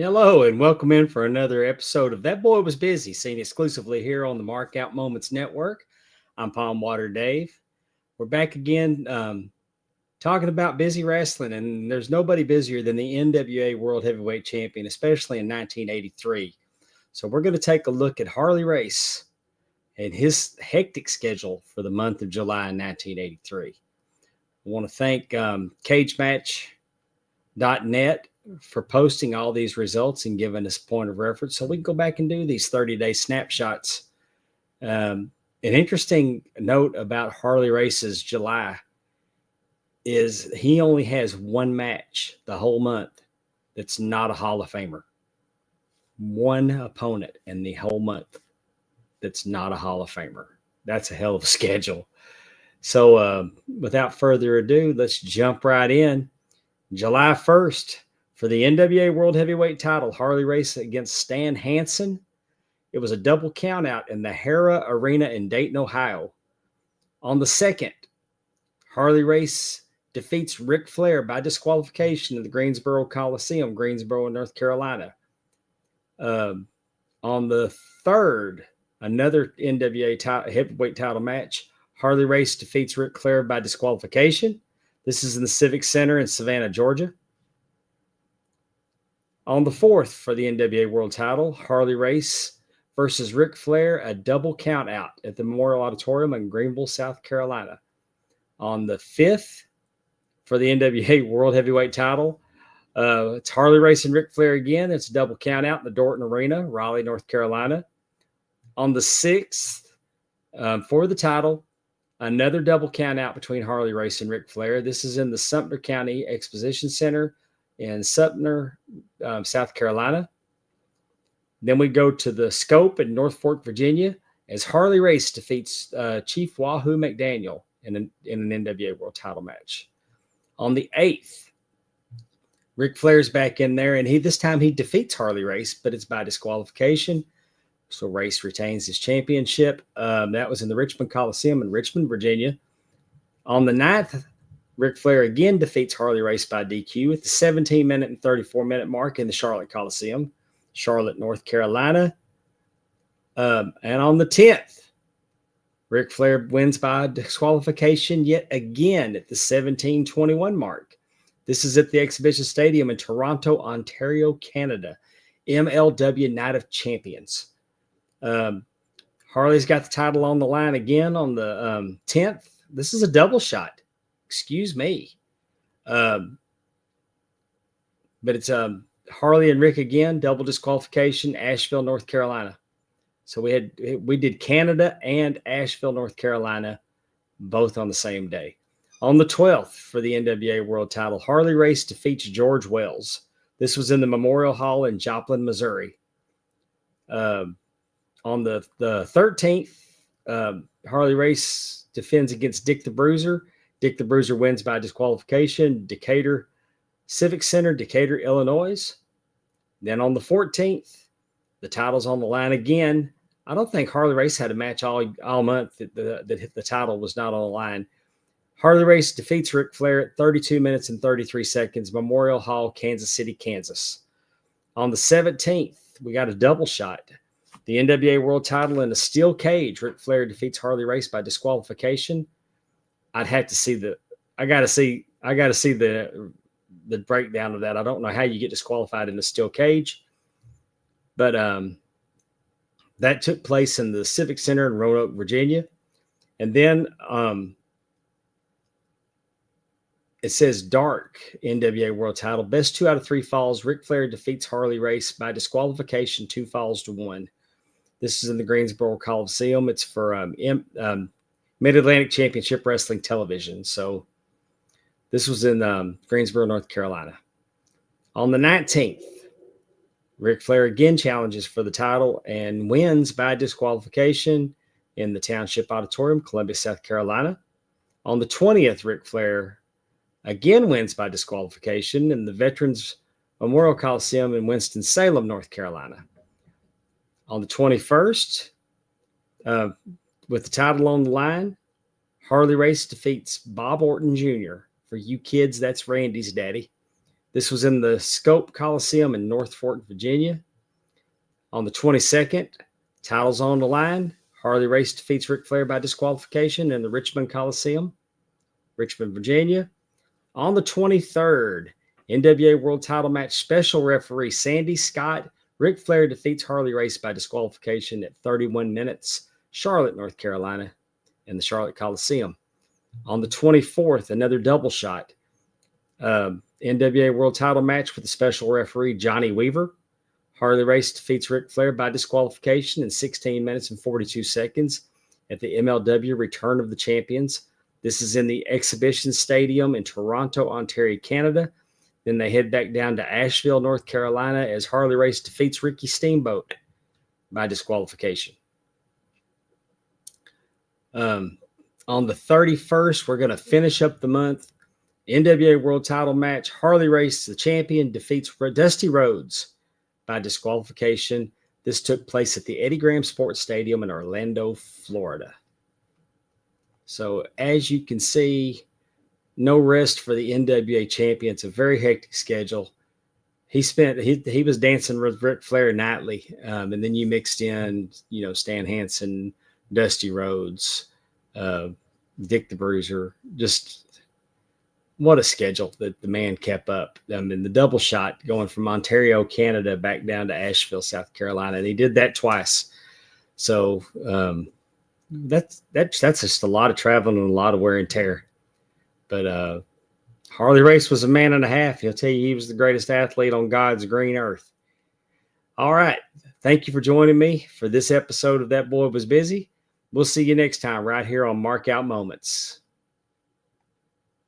Hello and welcome in for another episode of That Boy Was Busy, seen exclusively here on the Mark Out Moments Network. I'm Pondwater Dave. We're back again talking about busy wrestling, and there's nobody busier than the NWA World Heavyweight Champion, especially in 1983. So we're going to take a look at Harley Race and his hectic schedule for the month of July in 1983. I want to thank CageMatch.net for posting all these results and giving us a point of reference so we can go back and do these 30-day snapshots. An interesting note about Harley Race's July is he only has one match the whole month that's not a Hall of Famer. One opponent in the whole month that's not a Hall of Famer. That's a hell of a schedule. So without further ado, let's jump right in. July 1st, for the NWA World Heavyweight title, Harley Race against Stan Hansen. It was a double countout in the Hara Arena in Dayton, Ohio. On the 2nd, Harley Race defeats Ric Flair by disqualification in the Greensboro Coliseum, Greensboro, North Carolina. On the 3rd, another NWA heavyweight title match, Harley Race defeats Ric Flair by disqualification. This is in the Civic Center in Savannah, Georgia. On the 4th, for the NWA World title, Harley Race versus Ric Flair, a double count out at the Memorial Auditorium in Greenville, South Carolina. On the 5th, for the NWA World Heavyweight title, it's Harley Race and Ric Flair again. It's a double count out in the Dorton Arena, Raleigh, North Carolina. On the 6th, for the title, another double count out between Harley Race and Ric Flair. This is in the Sumter County Exposition Center in Sumter, South Carolina. Then we go to the Scope in North Fork, Virginia, as Harley Race defeats Chief Wahoo McDaniel in an NWA World title match. On the 8th, Ric Flair's back in there, and this time he defeats Harley Race, but it's by disqualification. So Race retains his championship. That was in the Richmond Coliseum in Richmond, Virginia. On the 9th, Ric Flair again defeats Harley Race by DQ at the 17-minute and 34-minute mark in the Charlotte Coliseum, Charlotte, North Carolina. And on the 10th, Ric Flair wins by disqualification yet again at the 17:21 mark. This is at the Exhibition Stadium in Toronto, Ontario, Canada. MLW Night of Champions. Harley's got the title on the line again on the 10th. This is a double shot. Excuse me. But it's Harley and Rick again, double disqualification, Asheville, North Carolina. So we did Canada and Asheville, North Carolina, both on the same day. On the 12th, for the NWA World title, Harley Race defeats George Wells. This was in the Memorial Hall in Joplin, Missouri. On the 13th, Harley Race defends against Dick the Bruiser. Dick the Bruiser wins by disqualification, Decatur Civic Center, Decatur, Illinois. Then on the 14th, the title's on the line again. I don't think Harley Race had a match all month that the title was not on the line. Harley Race defeats Ric Flair at 32 minutes and 33 seconds, Memorial Hall, Kansas City, Kansas. On the 17th, we got a double shot. The NWA World title in a steel cage. Ric Flair defeats Harley Race by disqualification. I'd have to see I got to see the breakdown of that. I don't know how you get disqualified in a steel cage, but that took place in the Civic Center in Roanoke, Virginia. And then it says dark NWA World title, best 2 out of 3 falls. Ric Flair defeats Harley Race by disqualification, 2 falls to 1. This is in the Greensboro Coliseum. It's for Mid-Atlantic Championship Wrestling Television. So this was in Greensboro, North Carolina. On the 19th, Ric Flair again challenges for the title and wins by disqualification in the Township Auditorium, Columbia, South Carolina. On the 20th, Ric Flair again wins by disqualification in the Veterans Memorial Coliseum in Winston-Salem, North Carolina. On the 21st, with the title on the line, Harley Race defeats Bob Orton Jr. For you kids, that's Randy's daddy. This was in the Scope Coliseum in North Fort, Virginia. On the 22nd, titles on the line. Harley Race defeats Ric Flair by disqualification in the Richmond Coliseum, Richmond, Virginia. On the 23rd, NWA World Title match, special referee Sandy Scott. Ric Flair defeats Harley Race by disqualification at 31 minutes, Charlotte, North Carolina, in the Charlotte Coliseum. On the 24th, another double shot. NWA World Title match with the special referee Johnny Weaver. Harley Race defeats Ric Flair by disqualification in 16 minutes and 42 seconds at the MLW Return of the Champions. This is in the Exhibition Stadium in Toronto, Ontario, Canada. Then they head back down to Asheville, North Carolina, as Harley Race defeats Ricky Steamboat by disqualification. On the 31st, we're going to finish up the month. NWA World Title match. Harley Race, the champion, defeats Dusty Rhodes by disqualification. This took place at the Eddie Graham Sports Stadium in Orlando, Florida. So as you can see, no rest for the NWA champion. It's a very hectic schedule. He was dancing with Ric Flair nightly, and then you mixed in, Stan Hansen, Dusty Rhodes, Dick the Bruiser. Just what a schedule that the man kept up. I mean, the double shot going from Ontario, Canada, back down to Asheville, South Carolina, and he did that twice. So that's just a lot of traveling and a lot of wear and tear. But Harley Race was a man and a half. He'll tell you he was the greatest athlete on God's green earth. All right. Thank you for joining me for this episode of That Boy Was Busy. We'll see you next time right here on Mark Out Moments.